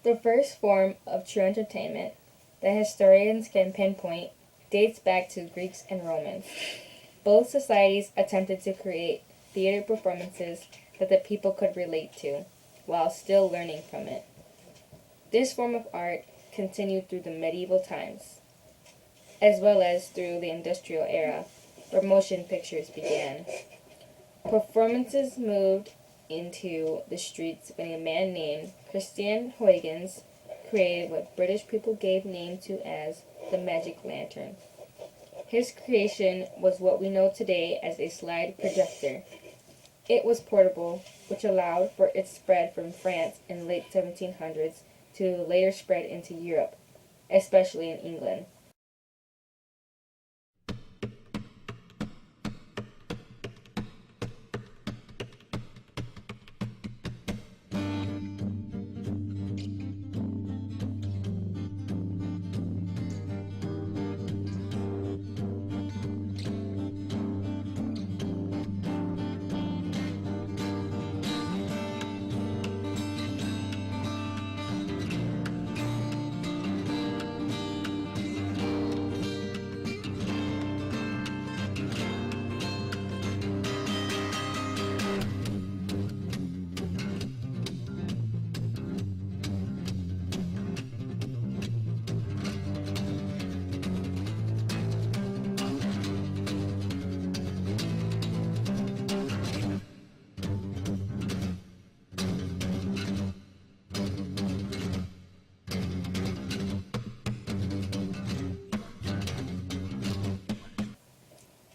The first form of true entertainment that historians can pinpoint dates back to Greeks and Romans. Both societies attempted to create theater performances that the people could relate to, while still learning from it. This form of art continued through the medieval times, as well as through the industrial era, where motion pictures began. Performances moved into the streets when a man named Christian Huygens created what British people gave name to as the magic lantern. His creation was what we know today as a slide projector. It was portable, which allowed for its spread from France in the late 1700s to later spread into Europe, especially in England.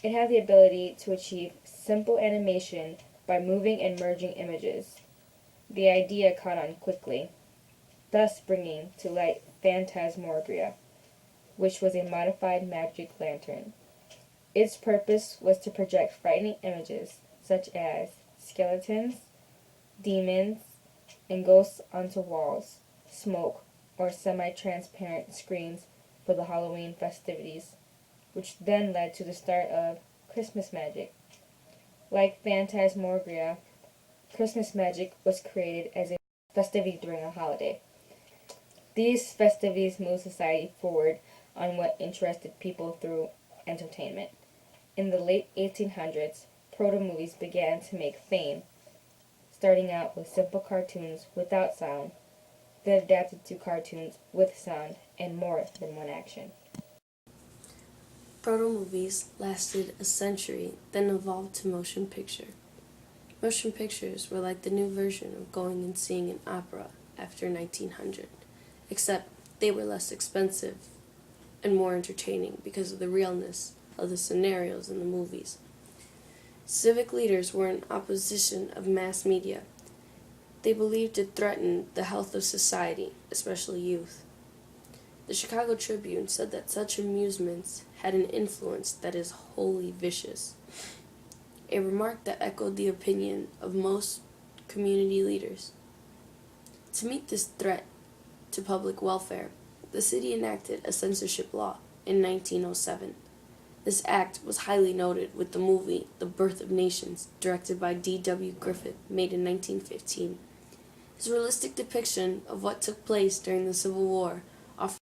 It had the ability to achieve simple animation by moving and merging images. The idea caught on quickly, thus bringing to light phantasmagora, which was a modified magic lantern. Its purpose was to project frightening images such as skeletons, demons, and ghosts onto walls, smoke, or semi-transparent screens for the Halloween festivities, which then led to the start of Christmas magic. Like phantasmagora, Christmas magic was created as a festivity during a holiday. These festivities moved society forward on what interested people through entertainment. In the late 1800s, proto-movies began to make fame, starting out with simple cartoons without sound, then adapted to cartoons with sound and more than one action. Proto-movies lasted a century, then evolved to motion picture. Motion pictures were like the new version of going and seeing an opera after 1900, except they were less expensive and more entertaining because of the realness of the scenarios in the movies. Civic leaders were in opposition of mass media. They believed it threatened the health of society, especially youth. The Chicago Tribune said that such amusements had an influence that is wholly vicious, a remark that echoed the opinion of most community leaders. To meet this threat to public welfare, the city enacted a censorship law in 1907. This act was highly noted with the movie The Birth of Nations, directed by D.W. Griffith, made in 1915. His realistic depiction of what took place during the Civil War offered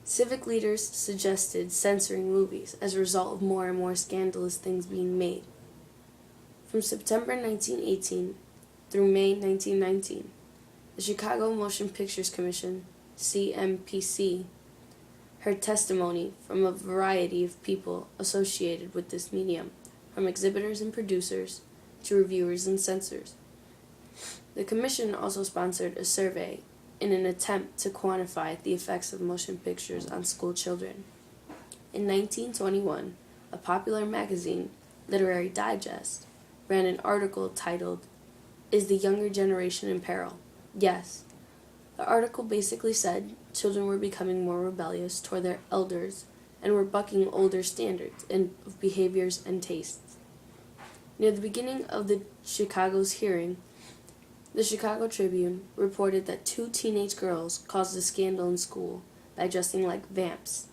Civic leaders suggested censoring movies as a result of more and more scandalous things being made. From September 1918 through May 1919, the Chicago Motion Pictures Commission, CMPC, heard testimony from a variety of people associated with this medium, from exhibitors and producers to reviewers and censors. The commission also sponsored a survey in an attempt to quantify the effects of motion pictures on school children. In 1921, a popular magazine, Literary Digest, ran an article titled, "Is the Younger Generation in Peril?" Yes. The article basically said children were becoming more rebellious toward their elders and were bucking older standards of behaviors and tastes. Near the beginning of the Chicago's hearing, the Chicago Tribune reported that 2 teenage girls caused a scandal in school by dressing like vamps.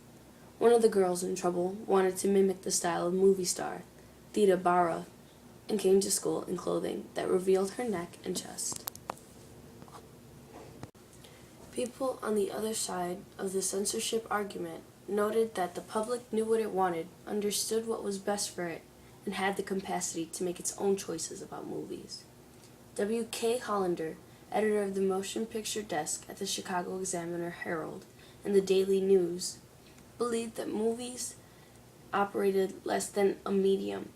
One of the girls in trouble wanted to mimic the style of movie star Theda Bara and came to school in clothing that revealed her neck and chest. People on the other side of the censorship argument noted that the public knew what it wanted, understood what was best for it, and had the capacity to make its own choices about movies. W.K. Hollander, editor of the motion picture desk at the Chicago Examiner-Herald and the Daily News, believed that movies operated less than a medium